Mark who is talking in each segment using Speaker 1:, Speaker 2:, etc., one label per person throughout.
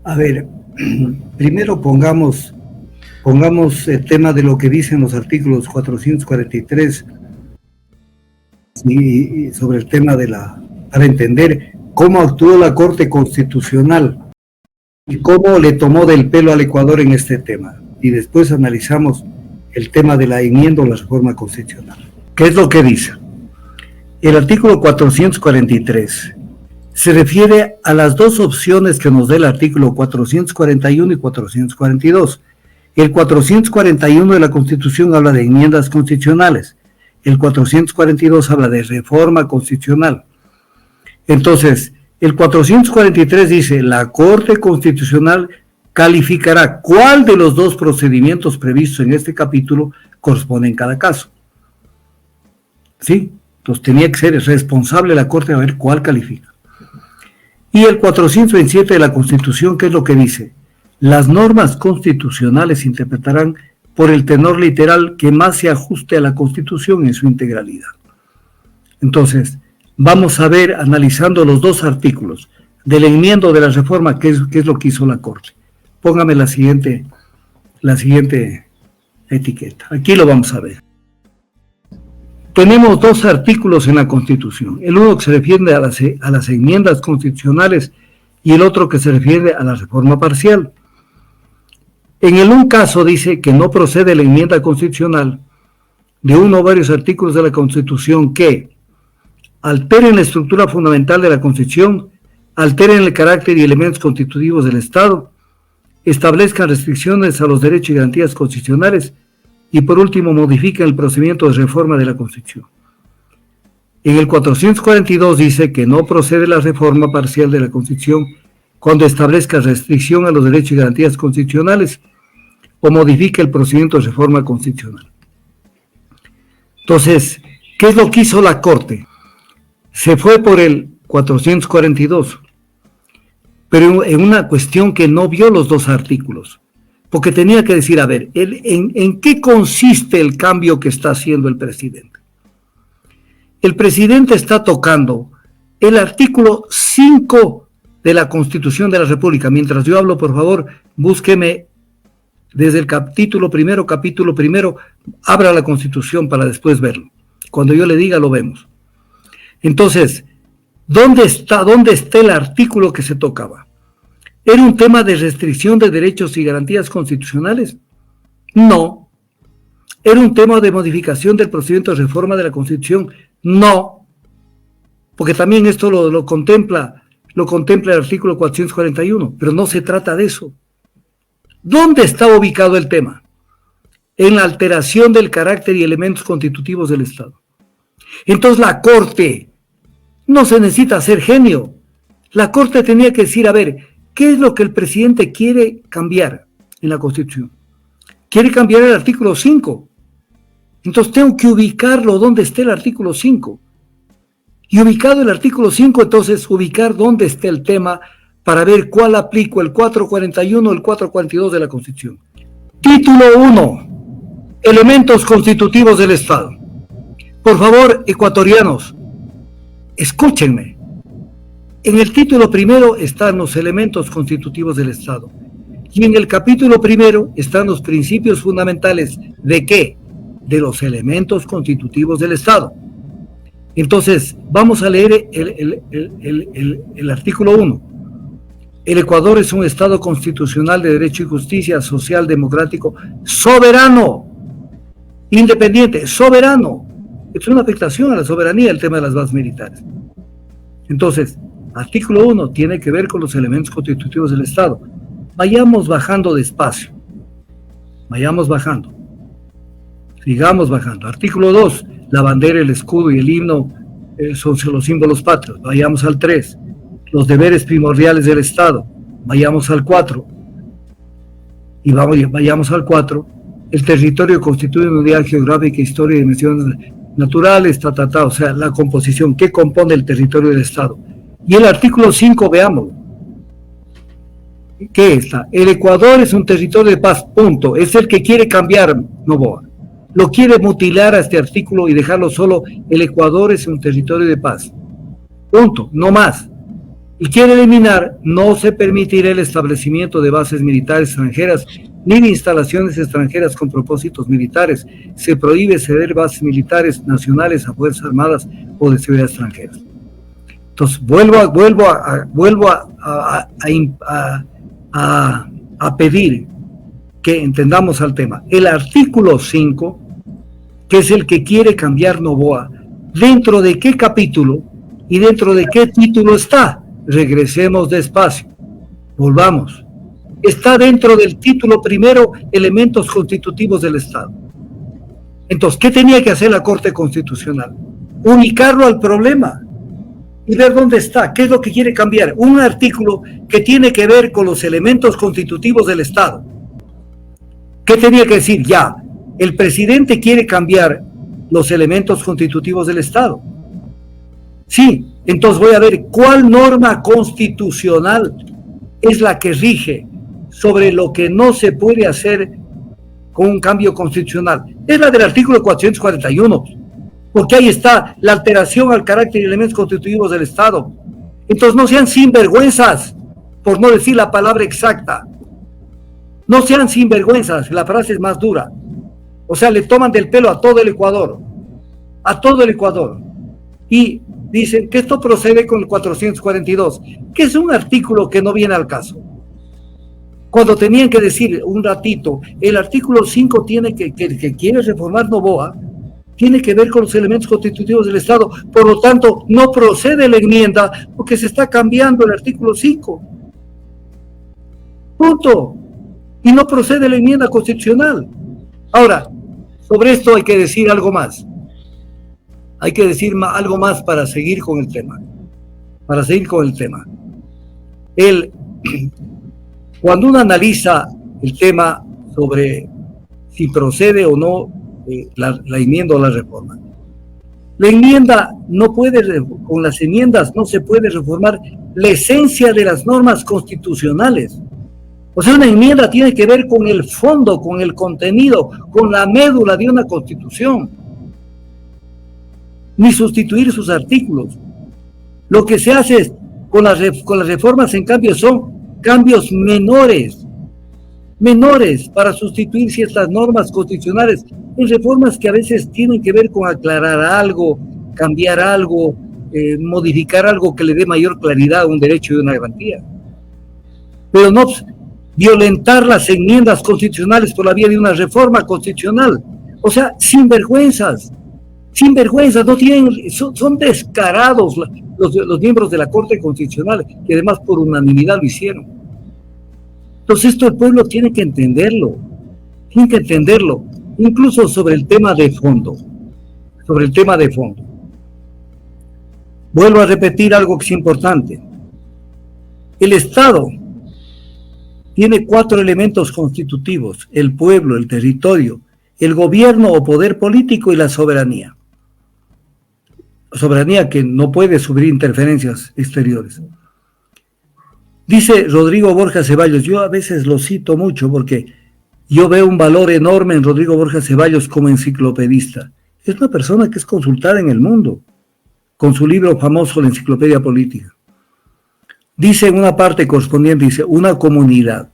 Speaker 1: A ver, primero pongamos el tema de lo que dicen los artículos 443 y sobre el tema para entender cómo actuó la Corte Constitucional y cómo le tomó del pelo al Ecuador en este tema. Y después analizamos el tema de la enmienda o la reforma constitucional. ¿Qué es lo que dice? El artículo 443 se refiere a las dos opciones que nos da el artículo 441 y 442. El 441 de la Constitución habla de enmiendas constitucionales. El 442 habla de reforma constitucional. Entonces, el 443 dice, la Corte Constitucional calificará cuál de los dos procedimientos previstos en este capítulo corresponde en cada caso. ¿Sí? Entonces tenía que ser responsable la Corte de ver cuál califica. Y el 427 de la Constitución, ¿qué es lo que dice? Las normas constitucionales se interpretarán por el tenor literal que más se ajuste a la Constitución en su integralidad. Entonces, vamos a ver, analizando los dos artículos del enmiendo de la reforma, qué es lo que hizo la Corte. Póngame la siguiente etiqueta. Aquí lo vamos a ver. Tenemos dos artículos en la Constitución. El uno que se refiere a las enmiendas constitucionales y el otro que se refiere a la reforma parcial. En el un caso dice que no procede la enmienda constitucional de uno o varios artículos de la Constitución que alteren la estructura fundamental de la Constitución, alteren el carácter y elementos constitutivos del Estado, establezcan restricciones a los derechos y garantías constitucionales y por último modifiquen el procedimiento de reforma de la Constitución. En el 442 dice que no procede la reforma parcial de la Constitución cuando establezca restricción a los derechos y garantías constitucionales o modifique el procedimiento de reforma constitucional. Entonces, ¿qué es lo que hizo la Corte? Se fue por el 442, pero en una cuestión que no vio los dos artículos, porque tenía que decir, a ver, ¿en qué consiste el cambio que está haciendo el presidente? El presidente está tocando el artículo 5 de la Constitución de la República. Mientras yo hablo, por favor, búsqueme desde el capítulo primero, abra la Constitución para después verlo. Cuando yo le diga, lo vemos. Entonces, ¿dónde está el artículo que se tocaba? ¿Era un tema de restricción de derechos y garantías constitucionales? No. ¿Era un tema de modificación del procedimiento de reforma de la Constitución? No. Porque también esto lo contempla el artículo 441, pero no se trata de eso. ¿Dónde está ubicado el tema? En la alteración del carácter y elementos constitutivos del Estado. Entonces la Corte no se necesita ser genio. La Corte tenía que decir, a ver, ¿qué es lo que el presidente quiere cambiar en la Constitución? Quiere cambiar el artículo 5. Entonces tengo que ubicarlo donde esté el artículo 5. Y ubicado el artículo 5, entonces ubicar dónde esté el tema para ver cuál aplico, el 441 o el 442 de la Constitución. Título 1. Elementos constitutivos del Estado. Por favor, ecuatorianos, escúchenme. En el título primero están los elementos constitutivos del Estado. Y en el capítulo primero están los principios fundamentales. ¿De qué? De los elementos constitutivos del Estado. Entonces, vamos a leer el artículo 1. El Ecuador es un Estado constitucional de derecho y justicia, social, democrático, soberano, independiente, soberano. Es una afectación a la soberanía el tema de las bases militares. Entonces, artículo 1 tiene que ver con los elementos constitutivos del Estado. Vayamos bajando despacio. Vayamos bajando. Sigamos bajando. Artículo 2, la bandera, el escudo y el himno son los símbolos patrios. Vayamos al 3. Los deberes primordiales del Estado. Vayamos al 4. Y vayamos al 4. El territorio constituye una unidad geográfica, historia y dimensiones naturales, o sea, la composición, ¿qué compone el territorio del Estado? Y el artículo 5, veámoslo. ¿Qué está? El Ecuador es un territorio de paz, punto. Es el que quiere cambiar Noboa. Lo quiere mutilar a este artículo y dejarlo solo. El Ecuador es un territorio de paz. Punto, no más. Y quiere eliminar: no se permitirá el establecimiento de bases militares extranjeras ni de instalaciones extranjeras con propósitos militares. Se prohíbe ceder bases militares nacionales a fuerzas armadas o de seguridad extranjeras. Entonces, vuelvo a pedir que entendamos al tema. El artículo 5, que es el que quiere cambiar Noboa, ¿dentro de qué capítulo y dentro de qué título está? Regresemos despacio, volvamos. Está dentro del título primero, elementos constitutivos del Estado. Entonces, ¿qué tenía que hacer la Corte Constitucional? Ubicarlo al problema y ver dónde está, qué es lo que quiere cambiar. Un artículo que tiene que ver con los elementos constitutivos del Estado. ¿Qué tenía que decir? Ya, el presidente quiere cambiar los elementos constitutivos del Estado. Sí, entonces voy a ver cuál norma constitucional es la que rige sobre lo que no se puede hacer con un cambio constitucional. Es la del artículo 441, porque ahí está la alteración al carácter y elementos constitutivos del Estado. Entonces no sean sinvergüenzas, por no decir la palabra exacta. No sean sinvergüenzas, la frase es más dura. O sea, le toman del pelo a todo el Ecuador, y dicen que esto procede con el 442, que es un artículo que no viene al caso. Cuando tenían que decir un ratito, el artículo 5 tiene que quiere reformar Noboa, tiene que ver con los elementos constitutivos del Estado, por lo tanto, no procede la enmienda porque se está cambiando el artículo 5. Punto. Y no procede la enmienda constitucional. Ahora, sobre esto hay que decir algo más. Hay que decir algo más para seguir con el tema. Cuando uno analiza el tema sobre si procede o no la enmienda o la reforma, la enmienda no puede, con las enmiendas no se puede reformar la esencia de las normas constitucionales. O sea, una enmienda tiene que ver con el fondo, con el contenido, con la médula de una constitución. Ni sustituir sus artículos. Lo que se hace es, con las reformas, en cambio, son cambios menores para sustituir ciertas normas constitucionales en reformas que a veces tienen que ver con aclarar algo, cambiar algo, modificar algo que le dé mayor claridad a un derecho y una garantía. Pero no violentar las enmiendas constitucionales por la vía de una reforma constitucional. O sea, sinvergüenzas, no tienen, son descarados los miembros de la Corte Constitucional, que además por unanimidad lo hicieron. Entonces esto el pueblo tiene que entenderlo, incluso sobre el tema de fondo. Vuelvo a repetir algo que es importante. El Estado tiene 4 elementos constitutivos: el pueblo, el territorio, el gobierno o poder político y la soberanía. Soberanía que no puede sufrir interferencias exteriores. Dice Rodrigo Borja Ceballos, yo a veces lo cito mucho porque yo veo un valor enorme en Rodrigo Borja Ceballos como enciclopedista. Es una persona que es consultada en el mundo, con su libro famoso, La Enciclopedia Política. Dice en una parte correspondiente, dice, una comunidad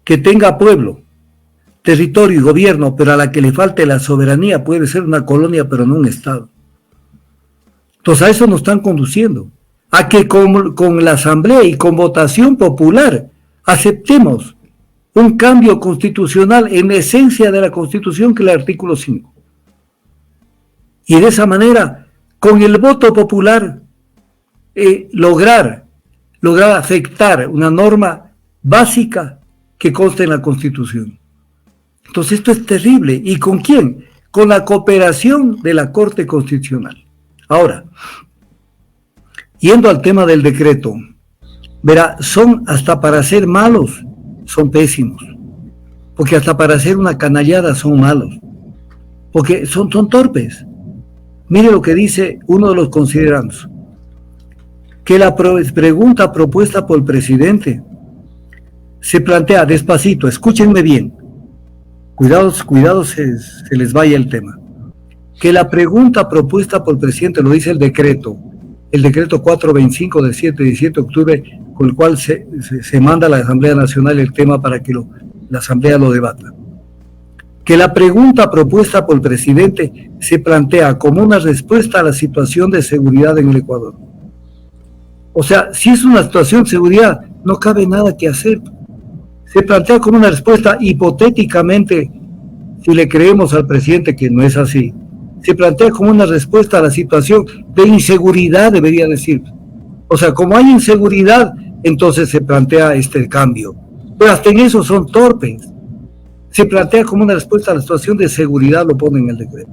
Speaker 1: que tenga pueblo, territorio y gobierno, pero a la que le falte la soberanía, puede ser una colonia, pero no un Estado. Entonces a eso nos están conduciendo, a que con la asamblea y con votación popular aceptemos un cambio constitucional en la esencia de la Constitución, que es el artículo 5. Y de esa manera, con el voto popular, lograr afectar una norma básica que consta en la Constitución. Entonces esto es terrible. ¿Y con quién? Con la cooperación de la Corte Constitucional. Ahora, yendo al tema del decreto, verá, son hasta para ser malos, son pésimos, porque hasta para hacer una canallada son malos, porque son torpes. Mire lo que dice uno de los considerandos, que la pregunta propuesta por el presidente se plantea, despacito, escúchenme bien, cuidado se les vaya el tema, que la pregunta propuesta por el presidente, lo dice el decreto, el decreto 425 del 17 de octubre, con el cual se manda a la Asamblea Nacional el tema para que la Asamblea lo debata. Que la pregunta propuesta por el presidente se plantea como una respuesta a la situación de seguridad en el Ecuador. O sea, si es una situación de seguridad, no cabe nada que hacer. Se plantea como una respuesta hipotéticamente, si le creemos al presidente que no es así, se plantea como una respuesta a la situación de inseguridad, debería decir. O sea, como hay inseguridad, entonces se plantea este cambio. Pero hasta en eso son torpes. Se plantea como una respuesta a la situación de seguridad, lo pone en el decreto.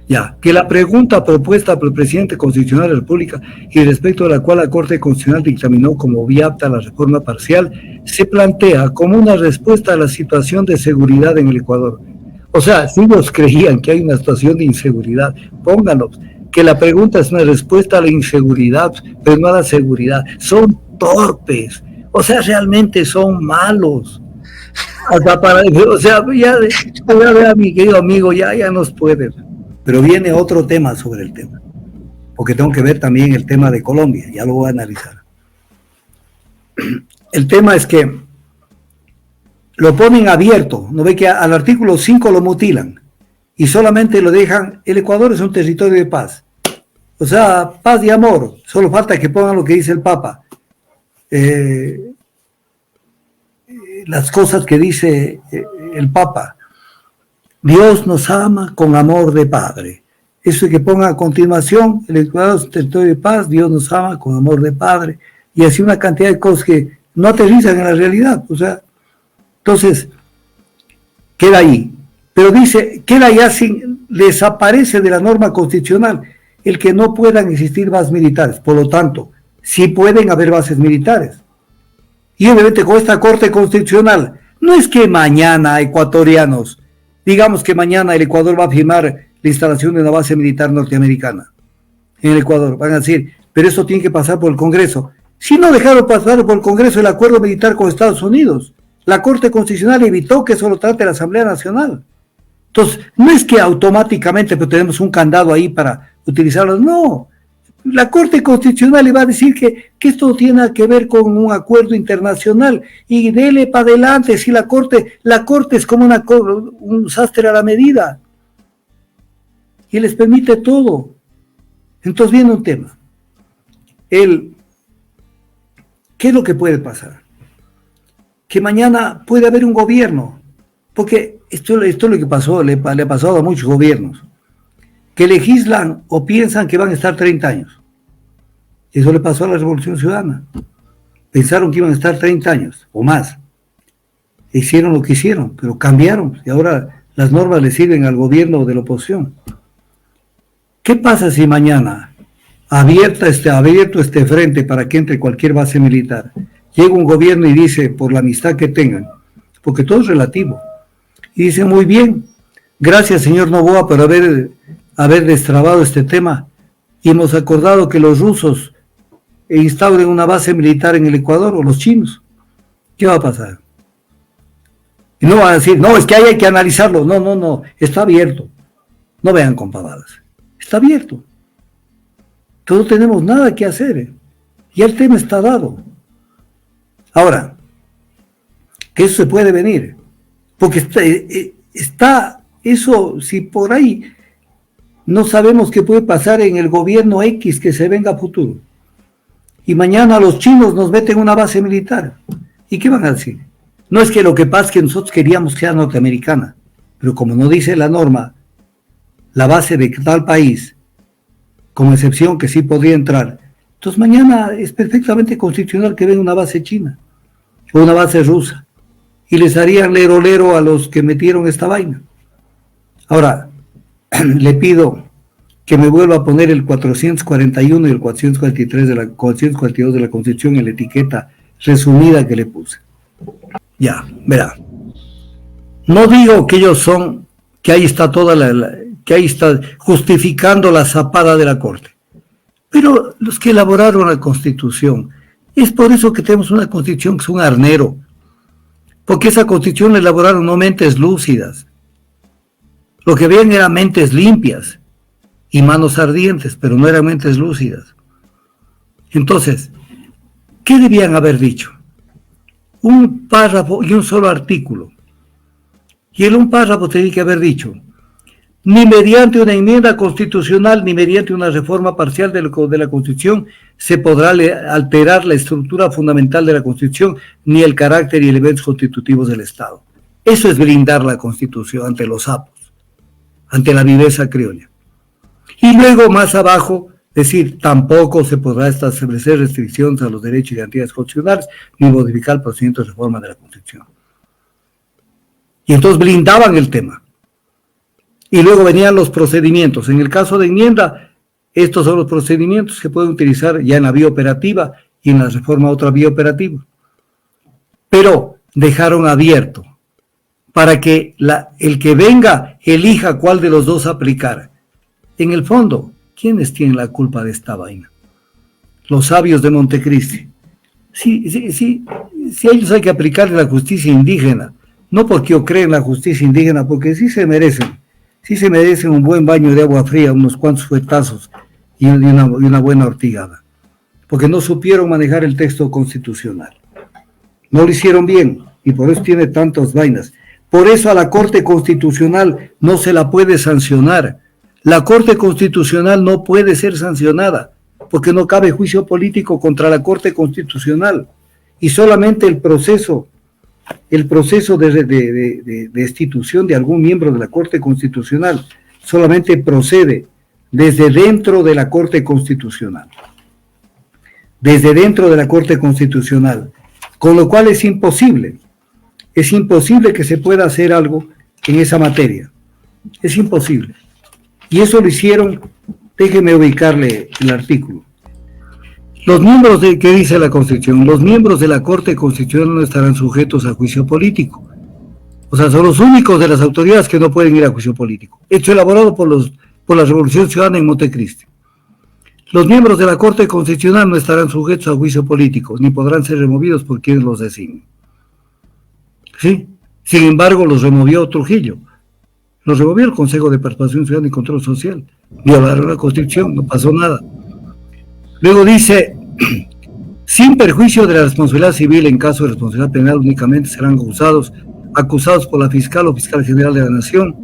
Speaker 1: Ya, que la pregunta propuesta por el presidente constitucional de la República y respecto a la cual la Corte Constitucional dictaminó como viable la reforma parcial, se plantea como una respuesta a la situación de seguridad en el Ecuador. O sea, si ellos creían que hay una situación de inseguridad, pónganlo, que la pregunta es una respuesta a la inseguridad, pero no a la seguridad. Son torpes, o sea, realmente son malos. Hasta para, o sea, ya mi querido amigo, ya nos puede. Pero viene otro tema sobre el tema, porque tengo que ver también el tema de Colombia, ya lo voy a analizar. El tema es que lo ponen abierto, no ve que al artículo 5 lo mutilan y solamente lo dejan, el Ecuador es un territorio de paz, o sea, paz y amor, solo falta que pongan lo que dice el Papa, las cosas que dice el Papa. Dios nos ama con amor de Padre. Eso que ponga a continuación, el Ecuador es un territorio de paz, Dios nos ama con amor de Padre, y así una cantidad de cosas que no aterrizan en la realidad. O sea, entonces, queda ahí. Pero dice, queda ya sin, desaparece de la norma constitucional el que no puedan existir bases militares. Por lo tanto, sí pueden haber bases militares. Y obviamente con esta Corte Constitucional, no es que mañana ecuatorianos, digamos que mañana el Ecuador va a firmar la instalación de una base militar norteamericana en el Ecuador. Van a decir, pero eso tiene que pasar por el Congreso. Si no dejaron pasar por el Congreso el acuerdo militar con Estados Unidos, la Corte Constitucional evitó que eso lo trate la Asamblea Nacional. Entonces, no es que automáticamente pues, tenemos un candado ahí para utilizarlo, no. La Corte Constitucional le va a decir que esto tiene que ver con un acuerdo internacional y dele para adelante. Si la Corte es como un sastre a la medida y les permite todo. Entonces viene un tema. ¿Qué es lo que puede pasar? Que mañana puede haber un gobierno, porque esto es lo que pasó, le ha pasado a muchos gobiernos, que legislan o piensan que van a estar 30 años. Eso le pasó a la Revolución Ciudadana. Pensaron que iban a estar 30 años o más. Hicieron lo que hicieron, pero cambiaron. Y ahora las normas le sirven al gobierno de la oposición. ¿Qué pasa si mañana, abierto este frente para que entre cualquier base militar, llega un gobierno y dice, por la amistad que tengan, porque todo es relativo, y dice, muy bien, gracias señor Noboa por haber destrabado este tema, y hemos acordado que los rusos instauren una base militar en el Ecuador, o los chinos? ¿Qué va a pasar? Y no van a decir, no, es que hay que analizarlo. No, está abierto. No vean con pavadas. Está abierto. No tenemos nada que hacer. Y el tema está dado. Ahora, que eso se puede venir. Porque está eso, si por ahí no sabemos qué puede pasar en el gobierno X que se venga a futuro. Y mañana los chinos nos meten una base militar. ¿Y qué van a decir? No es que lo que pasa es que nosotros queríamos que sea norteamericana, pero como no dice la norma, la base de tal país, como excepción que sí podría entrar, entonces mañana es perfectamente constitucional que venga una base china o una base rusa y les harían lero a los que metieron esta vaina. Ahora, le pido que me vuelva a poner el 441 y el 442 de la Constitución en la etiqueta resumida que le puse. Ya, verá. No digo que ellos son, que ahí está que ahí está justificando la zapada de la Corte. Pero los que elaboraron la Constitución, es por eso que tenemos una Constitución que es un arnero. Porque esa Constitución la elaboraron no mentes lúcidas. Lo que veían eran mentes limpias. y manos ardientes, pero no eran mentes lúcidas. Entonces, ¿qué debían haber dicho? Un párrafo y un solo artículo. Y en un párrafo tenía que haber dicho: ni mediante una enmienda constitucional, ni mediante una reforma parcial de la Constitución se podrá alterar la estructura fundamental de la Constitución, ni el carácter y elementos constitutivos del Estado. Eso es blindar la Constitución ante los sapos, ante la viveza criolla. Y luego, más abajo, decir: tampoco se podrá establecer restricciones a los derechos y garantías constitucionales, ni modificar el procedimiento de reforma de la Constitución. Y entonces blindaban el tema. Y luego venían los procedimientos. En el caso de enmienda, estos son los procedimientos que pueden utilizar ya en la vía operativa y en la reforma otra vía operativa. Pero dejaron abierto para que el que venga elija cuál de los dos aplicar. En el fondo, ¿quiénes tienen la culpa de esta vaina? Los sabios de Montecristi. Sí, ellos hay que aplicarle la justicia indígena, no porque yo creo en la justicia indígena, porque sí se merecen un buen baño de agua fría, unos cuantos fuetazos y una buena ortigada, porque no supieron manejar el texto constitucional. No lo hicieron bien y por eso tiene tantas vainas. Por eso a la Corte Constitucional no se la puede sancionar. La Corte Constitucional no puede ser sancionada porque no cabe juicio político contra la Corte Constitucional, y solamente el proceso de destitución de algún miembro de la Corte Constitucional solamente procede desde dentro de la Corte Constitucional. Desde dentro de la Corte Constitucional. Con lo cual es imposible que se pueda hacer algo en esa materia. Es imposible. Y eso lo hicieron, déjeme ubicarle el artículo. Los miembros ¿qué dice la Constitución? Los miembros de la Corte Constitucional no estarán sujetos a juicio político. O sea, son los únicos de las autoridades que no pueden ir a juicio político. Hecho elaborado por la Revolución Ciudadana en Montecristi. Los miembros de la Corte Constitucional no estarán sujetos a juicio político, ni podrán ser removidos por quienes los designen. ¿Sí? Sin embargo, los removió Trujillo. Los removió el Consejo de Participación Ciudadana y Control Social. Violaron la Constitución, no pasó nada. Luego dice: sin perjuicio de la responsabilidad civil, en caso de responsabilidad penal únicamente serán acusados por la fiscal o fiscal general de la Nación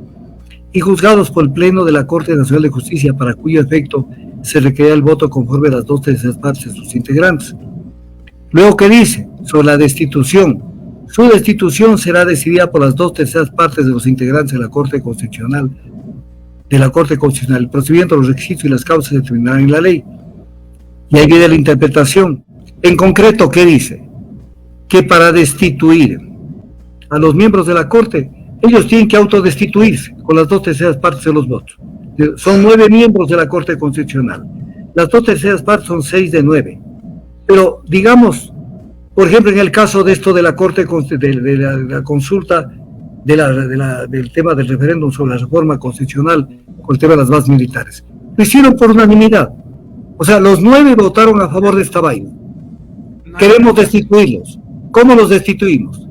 Speaker 1: y juzgados por el Pleno de la Corte Nacional de Justicia, para cuyo efecto se requerirá el voto conforme a las 2/3 partes de sus integrantes. Luego, ¿qué dice? Sobre la destitución. Su destitución será decidida por las 2/3 partes de los integrantes de la Corte Constitucional. El procedimiento, los requisitos y las causas se determinarán en la ley. Y ahí viene la interpretación. En concreto, ¿qué dice? Que para destituir a los miembros de la Corte, ellos tienen que autodestituirse con las 2/3 partes de los votos. Son 9 miembros de la Corte Constitucional. Las 2/3 partes son 6 de 9. Pero, digamos, por ejemplo, en el caso de esto de la Corte, de la consulta del tema del referéndum sobre la reforma constitucional con el tema de las bases militares, lo hicieron por unanimidad. O sea, los 9 votaron a favor de esta vaina. Queremos destituirlos. ¿Cómo los destituimos?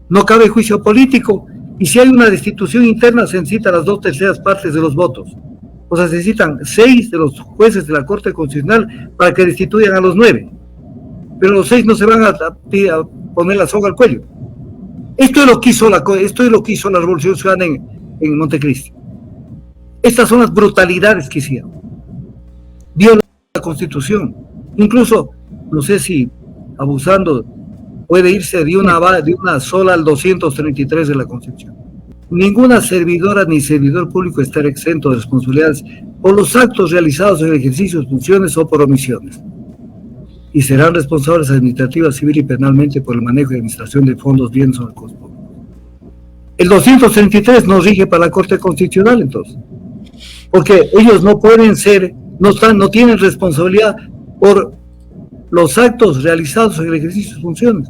Speaker 1: No cabe juicio político, y si hay una destitución interna se necesitan las 2/3 partes de los votos. O sea, se necesitan 6 de los jueces de la Corte Constitucional para que destituyan a los 9. Pero los 6 no se van a poner la soga al cuello. Esto es lo que hizo la Revolución Ciudadana en Montecristi. Estas son las brutalidades que hicieron. Viola la Constitución. Incluso, no sé si abusando, puede irse de una sola al 233 de la Constitución. Ninguna servidora ni servidor público estará exento de responsabilidades por los actos realizados en el ejercicio de funciones o por omisiones, y serán responsables administrativa, civil y penalmente por el manejo y administración de fondos, bienes o recursos públicos. El 233 no rige para la Corte Constitucional, entonces, porque ellos no pueden ser, no tienen responsabilidad por los actos realizados en el ejercicio de funciones.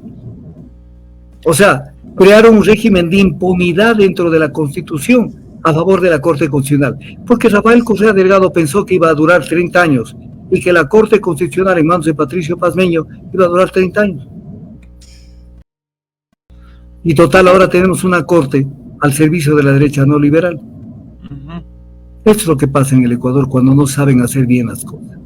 Speaker 1: O sea, crearon un régimen de impunidad dentro de la Constitución a favor de la Corte Constitucional, porque Rafael Correa Delgado pensó que iba a durar 30 años y que la Corte Constitucional en manos de Patricio Pazmeño iba a durar 30 años. Y total, ahora tenemos una Corte al servicio de la derecha no liberal. Esto es lo que pasa en el Ecuador cuando no saben hacer bien las cosas.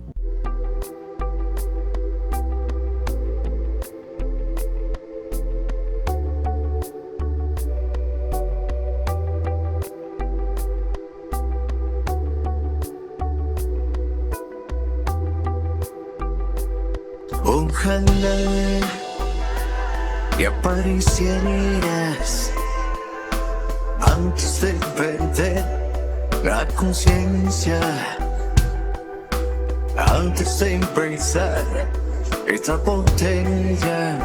Speaker 2: Ojalá y aparecieras antes de perder la conciencia, antes de empezar esta botella.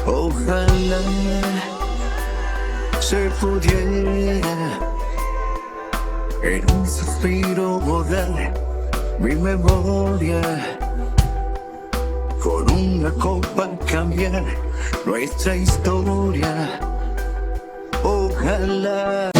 Speaker 2: Ojalá se pudiera en un suspiro borrar mi memoria, con una copa cambiar nuestra historia. Ojalá.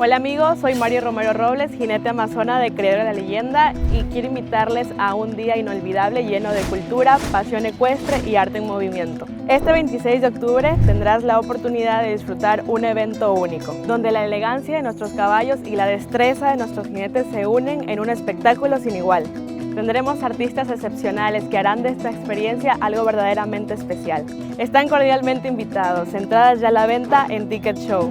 Speaker 3: Hola amigos, soy Mario Romero Robles, jinete amazona de Creadora de la Leyenda, y quiero invitarles a un día inolvidable lleno de cultura, pasión ecuestre y arte en movimiento. Este 26 de octubre tendrás la oportunidad de disfrutar un evento único, donde la elegancia de nuestros caballos y la destreza de nuestros jinetes se unen en un espectáculo sin igual. Tendremos artistas excepcionales que harán de esta experiencia algo verdaderamente especial. Están cordialmente invitados, entradas ya a la venta en Ticket Show.